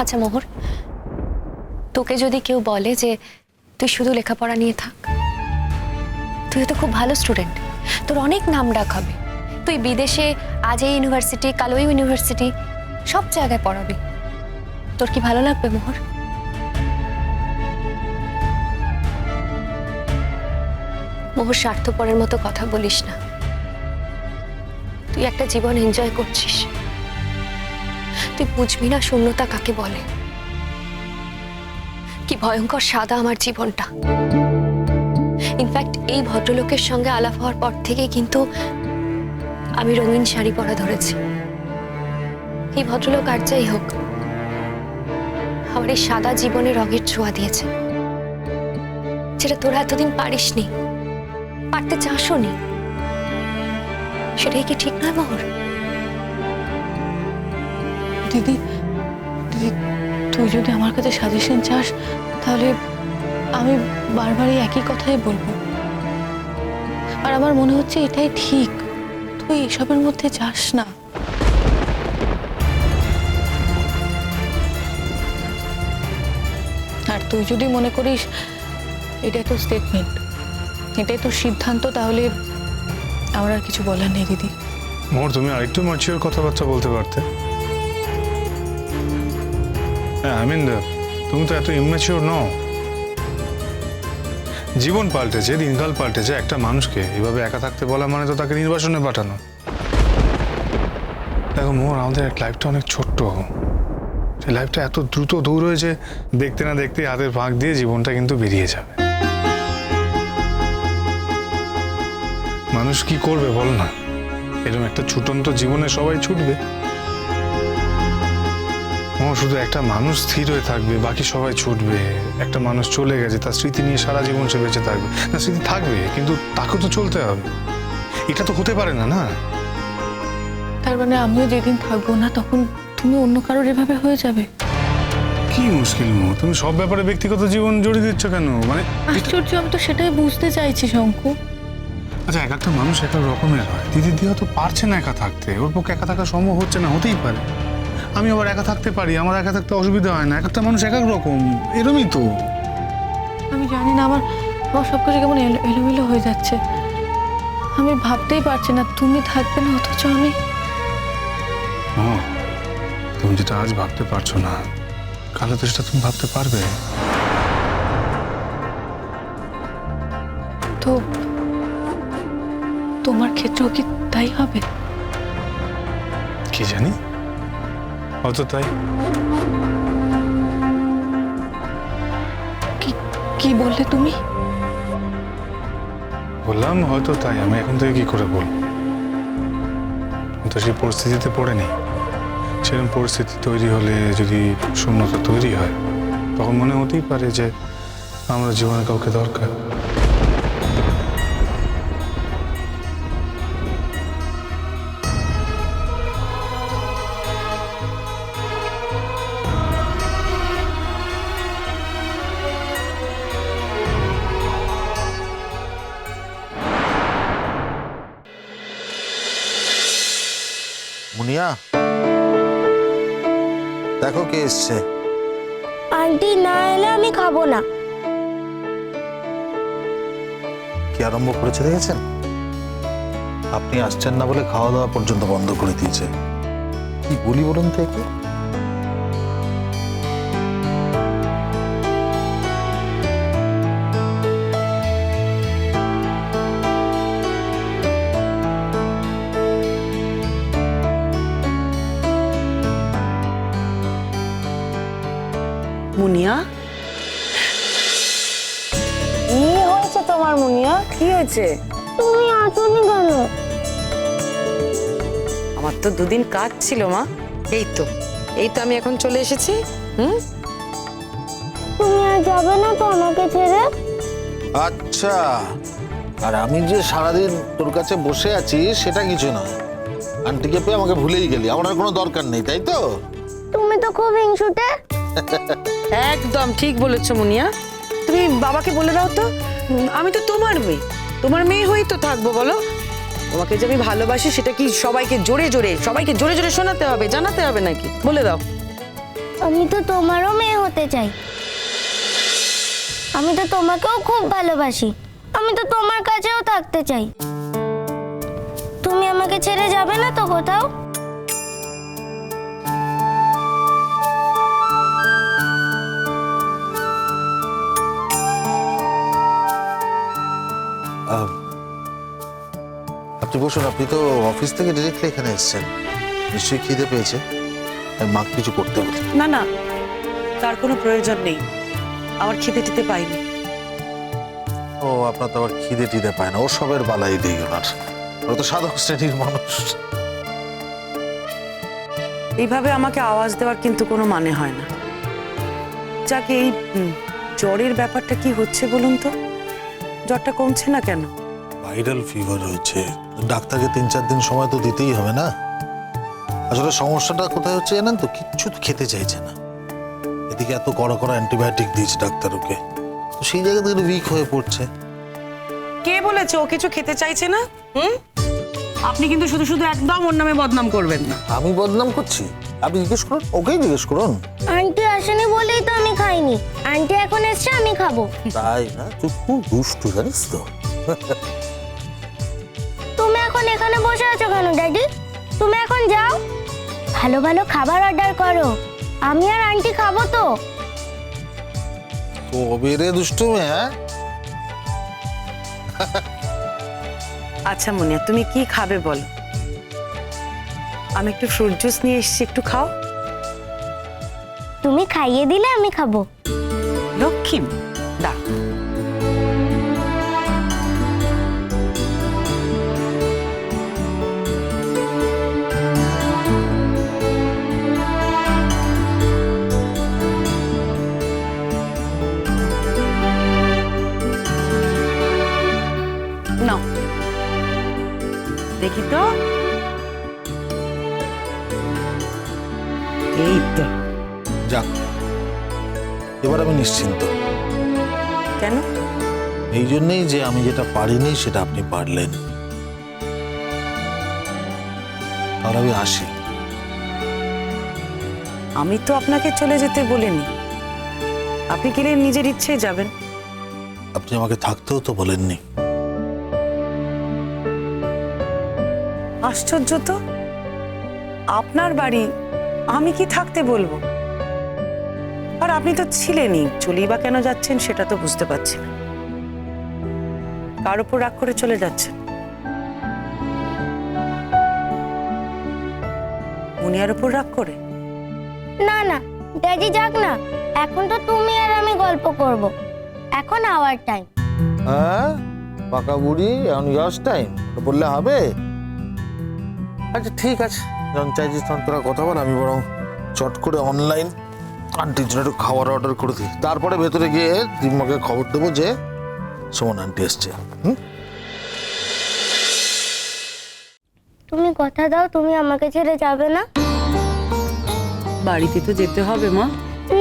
আচ্ছা মোহর, তোকে যদি কেউ বলে যে তুই শুধু লেখাপড়া নিয়ে থাক, তুই তো খুব ভালো স্টুডেন্ট, তোর অনেক নাম ডাক হবে, তুই বিদেশে আজ এই ইউনিভার্সিটি কাল ওই ইউনিভার্সিটি সব জায়গায় পড়াবি, তোর কি ভালো লাগবে মোহর? মোহর, স্বার্থপরের মতো কথা বলিস না। তুই একটা জীবন এনজয় করছিস, তুই বুঝবি না শূন্যতা কাকে বলে, কি ভয়ঙ্কর সাদা আমার জীবনটা। ইনফ্যাক্ট এই ভদ্রলোকের সঙ্গে আলাপ হওয়ার পর থেকে কিন্তু আমি রঙিন শাড়ি পরা ধরেছি। এই ভদ্রলোক আর যাই হোক, আমার এই সাদা জীবনে রঙের ছোঁয়া দিয়েছে, যেটা তোরা এতদিন পারিসনি, পারতে চাসও নি। সেটাই কি ঠিক নয় মোহর? দিদি, দিদি তুই যদি আমার কাছে সাজেশন চাস তাহলে আমি বারবার এই একই কথাই বলবো, আর আমার মনে হচ্ছে এটাই ঠিক। তুই এসবের মধ্যে যাস না। আর তুই যদি মনে করিস এটাই তো স্টেটমেন্ট, এটাই তো সিদ্ধান্ত, তাহলে আমার আর কিছু বলার নেই দিদি। মোহর, তুমি আরেকটু ম্যাচিওর কথাবার্তা বলতে পারতে। হ্যাঁ, তুমি তো এত ইম্যাচিওর নও। জীবন পাল্টেছে, দিনকাল পাল্টেছে, একটা মানুষকে এভাবে একা থাকতে বলা মানে তো তাকে নির্বাসনে পাঠানো। দেখো মোহর, আমাদের লাইফটা অনেক ছোট্ট, সেই লাইফটা এত দ্রুত দূর হয়েছে, দেখতে না দেখতে হাতের ফাঁক দিয়ে জীবনটা কিন্তু বেরিয়ে যাবে। মানুষ কি করবে বল না, এরকম একটা ছুটন্ত জীবনে সবাই ছুটবে। শুধু একটা মানুষ স্থির হয়ে থাকবে, বাকি সবাই ছুটবে। একটা মানুষ চলে গেছে, তার স্মৃতি নিয়ে সারা জীবন সে বেঁচে থাকবে না? স্মৃতি থাকবে, কিন্তু তাকে তো চলতে হবে। এটা তো হতে পারে না, না? তার মানে আমিও যেদিন থাকবো না তখন তুমি অন্য কারোর এভাবে হয়ে যাবে? কি মুশকিল মোহ, তুমি সব ব্যাপারে ব্যক্তিগত জীবন জড়িয়ে দিচ্ছ কেন? মানে আশ্চর্য, আমি তো সেটাই বুঝতে চাইছি শঙ্কু। আচ্ছা, এক একটা মানুষ এক এক রকমের হয়। দিদি তো পারছে না একা থাকতে, ওর পক্ষে একা থাকা সম্ভব হচ্ছে না, হতেই পারে। আমি আবার একা থাকতে পারি, আমার একা থাকতে অসুবিধা হয় না। এক একটা মানুষ এক এক রকম, এরমই তো। আমি জানি না, আমার সবকিছু কেমন এলোমেলো হয়ে যাচ্ছে। আমি ভাবতেই পারছি না তুমি থাকবে না, অথচ আমি। তুমি যেটা আজ ভাবতে পারছো না, কাল তো সেটা তুমি ভাবতে পারবে। তো তোমার ক্ষেত্রেও কি তাই হবে? কি জানি, হয়তো তাই। কি বললে তুমি? বললাম হয়তো তাই। আমি এখন থেকে কি করে বলবো? তো সেই পরিস্থিতিতে পড়ে নেই। সেরকম পরিস্থিতি তৈরি হলে, যদি শূন্যতা তৈরি হয়, তখন মনে হতেই পারে যে আমরা জীবনে কাউকে দরকার। মুনিয়া, দেখো কে এসছে। আন্টি না এলে আমি খাবো না। কি আরম্ভ করেছে দেখেছেন? আপনি আসছেন না বলে খাওয়া দাওয়া পর্যন্ত বন্ধ করে দিয়েছে। কি বলি বলুন তো একে? মুনিয়া, কি হয়েছে তোমার মুনিয়া? কি হয়েছে? তুমি আসোনি কেন? আমার তো দুদিন কাজ ছিল মা। এই তো আমি এখন চলে এসেছি। তুমি আর যাবে না তো আমাকে ছেড়ে? আচ্ছা, আর আমি যে সারাদিন তোর কাছে বসে আছি সেটা কিছু নয়। আন্টিকে পেয়ে আমাকে ভুলেই গেলি, আমার আর কোনো দরকার নেই, তাই তো? তুমি তো খুব হিংসুটে। একদম ঠিক বলেছো মুনিয়া। তুমি বাবাকে বলে দাও তো, আমি তো তোমার মেয়ে হয়েই তো থাকবো। বলো, তোমাকে যে আমি ভালোবাসি সেটা কি সবাইকে জোরে জোরে শোনাতে হবে, জানাতে হবে নাকি? বলে দাও। আমি তো তোমারও মেয়ে হতে চাই। আমি তো তোমাকেও খুব ভালোবাসি। আমি তো তোমার কাছেও থাকতে চাই। তুমি আমাকে ছেড়ে যাবে না তো কোথাও? আপনি বসুন, আপনি তো অফিস থেকে ডিরেক্টলি এখানে এসেছেন, নিশ্চয়ই খিদে পেয়েছে। আমি মাকে কিছু করতে বলি। না না, তার কোনো প্রয়োজন নেই, আমার খিদে টিতে পাইনি। ও, আপনার তো আবার খিদে টিদে পায় না, ও সবের বালাই নেই ওনার। ও তো সাধক শ্রেণীর মানুষ। এইভাবে আমাকে আওয়াজ দেওয়ার কিন্তু কোনো মানে হয় না। যাকে এই জ্বরের ব্যাপারটা কি হচ্ছে বলুন তো? জ্বরটা কমছে না কেন? ভাইরাল ফিভার হয়েছে, ডাক্তারকে 3-4 দিন সময় তো দিতেই হবে না? আসলে সমস্যাটা কোথায় হচ্ছে জানেন তো? কিচ্ছু তো খেতে চাইছে না। এদিকে এত কড়া কড়া অ্যান্টিবায়োটিক দিয়েছে ডাক্তার ওকে, তো সেই জায়গা থেকে উইক হয়ে পড়ছে। কে বলেছে ও কিছু খেতে চাইছে না? আপনি কিন্তু শুধু শুধু একদম ওর নামে বদনাম করবেন না। আমি বদনাম করছি? আপনি জিজ্ঞেস করুন, ওকেই জিজ্ঞেস করুন। আন্টি আসেনি বলেই তো আমি খাইনি। আন্টি এখন এসছে, আমি খাবো। তাই না? তুই খুব দুষ্টু জানিস তো। তুমি এখন এখানে বসে আছো কেন ড্যাডি? তুমি এখন যাও, ভালো ভালো খাবার অর্ডার করো। আমি আর আন্টি খাবো তো। কবে রে দুষ্টু মেয়ে, হ্যাঁ? আচ্ছা মুনিয়া, তুমি কি খাবে বলো? আমি একটু ফ্রুট জুস নিয়ে এসেছি, একটু খাও। তুমি খাইয়ে দিলে আমি খাবো। লক্ষ্মী দা। নাও দেখি তো। এই তো। যাক, এবার আমি নিশ্চিন্ত। কেন? এই জন্যই যে আমি যেটা পারিনি সেটা আপনি পারলেন। আর আমি আসি। আমি তো আপনাকে চলে যেতে বলিনি, আপনি গেলে নিজের ইচ্ছেই যাবেন। আপনি আমাকে থাকতেও তো বলেননি। আশ্চর্য তো, আপনার বাড়ি, আমি কি থাকতে বলবো? আর আপনি তো ছিলেনই, চলেই বা কেন যাচ্ছেন সেটা তো বুঝতে পারছি না। কার উপর রাগ করে চলে যাচ্ছেন? মুনিয়ার উপর রাগ করে? না না ড্যাডি, যাক না। এখন তো তুমি আর আমি গল্প করব। এখন আওয়ার টাইম। হ্যাঁ, পাকা বুড়ি, এখন ইয়ার্স টাইম বললে হবে? আচ্ছা ঠিক আছে, যখন চাইছিস তখন তোরা কথা বল। আমি বরং চট করে অনলাইন আন্টির জন্য একটু খাবার অর্ডার করে দিই, তারপরে ভেতরে গিয়ে দিম্মাকে খবর দেবো যে সুমন আন্টি এসছে। তুমি কথা দাও, তুমি আমাকে ছেড়ে যাবে না? বাড়িতে তো যেতে হবে মা।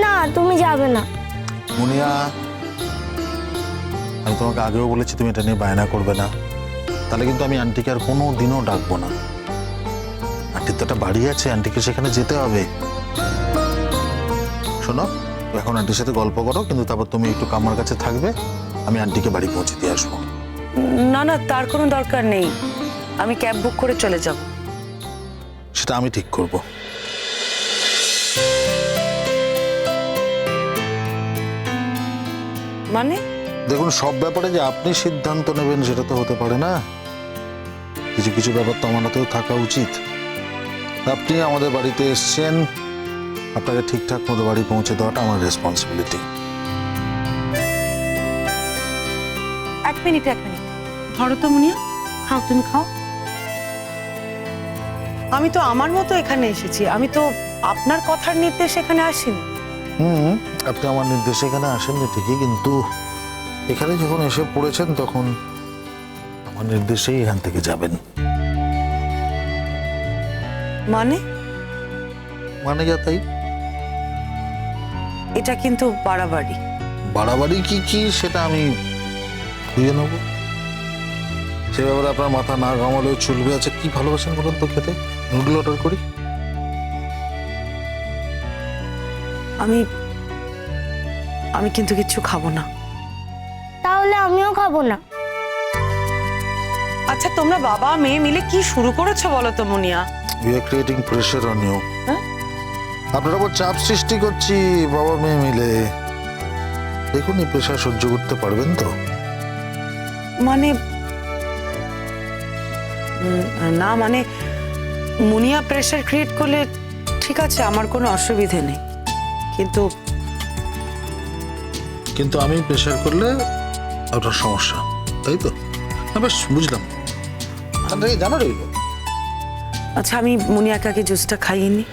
না, তুমি যাবে না। মুনিয়া, আমি তোমাকে আগেও বলেছি তুমি এটা নিয়ে বায়না করবে না, তাহলে কিন্তু আমি আন্টিকে আর কোনো দিনও ডাকবো না। আন্টির তো একটা বাড়ি আছে, আন্টিকে সেখানে যেতে হবে। শোনো, এখন আন্টির সাথে গল্প করো, কিন্তু তারপর তুমি একটু কামার কাছে থাকবে, আমি আন্টিকে বাড়ি পৌঁছে দিয়ে আসবো। না না, তার কোনো দরকার নেই, আমি ক্যাব বুক করে চলে যাব। সেটা আমি ঠিক করব। মানে? দেখুন, সব ব্যাপারে যে আপনি সিদ্ধান্ত নেবেন সেটা তো হতে পারে না। কিছু কিছু ব্যাপার তো আমার হাতেও থাকা উচিত। আপনি আমাদের বাড়িতে এসছেন, আপনাকে ঠিকঠাক মতো বাড়ি পৌঁছে দেওয়াটা আমার রেসপন্সিবিলিটি। এক মিনিট ধরো তো মুনিয়া, খাও, তুমি খাও। আমি তো আমার মতো এখানে এসেছি, আমি তো আপনার কথার নির্দেশ এখানে আসিনি। আপনি আমার নির্দেশে এখানে আসেননি ঠিকই, কিন্তু এখানে যখন এসে পড়েছেন তখন আমার নির্দেশেই এখান থেকে যাবেন। মানে? মানে যা তাই। এটা কিন্তু বাড়াবাড়ি। বাড়াবাড়ি কি কি সেটা আমি বুঝে নেব, সে ব্যাপারে আপনার মাথা না ঘামালেও চলবে। আছে কি ভালোবাসেন বলুন তো খেতে? নুডল অর্ডার করি? আমি আমি কিন্তু কিচ্ছু খাবো না। তাহলে আমিও খাবো না। আচ্ছা তোমরা বাবা মেয়ে মিলে কি শুরু করেছো বলো তো Muniya? We are creating pressure on you. হ্যাঁ? আপনার উপর চাপ সৃষ্টি করছি বাবা মেয়ে মিলে। দেখুন এই প্রেশার সহ্য করতে পারবেন তো? মানে না মানে মুনিয়া প্রেশার ক্রিয়েট করলে ঠিক আছে, আমার কোনো অসুবিধে নেই, কিন্তু কিন্তু আমি প্রেশার করলে আপনার সমস্যা, তাই তো? না বেশ বুঝলাম। আপনাকে জানো রইল। আচ্ছা আমি মুনিয়াকে আগে জুসটা খাইয়ে নি।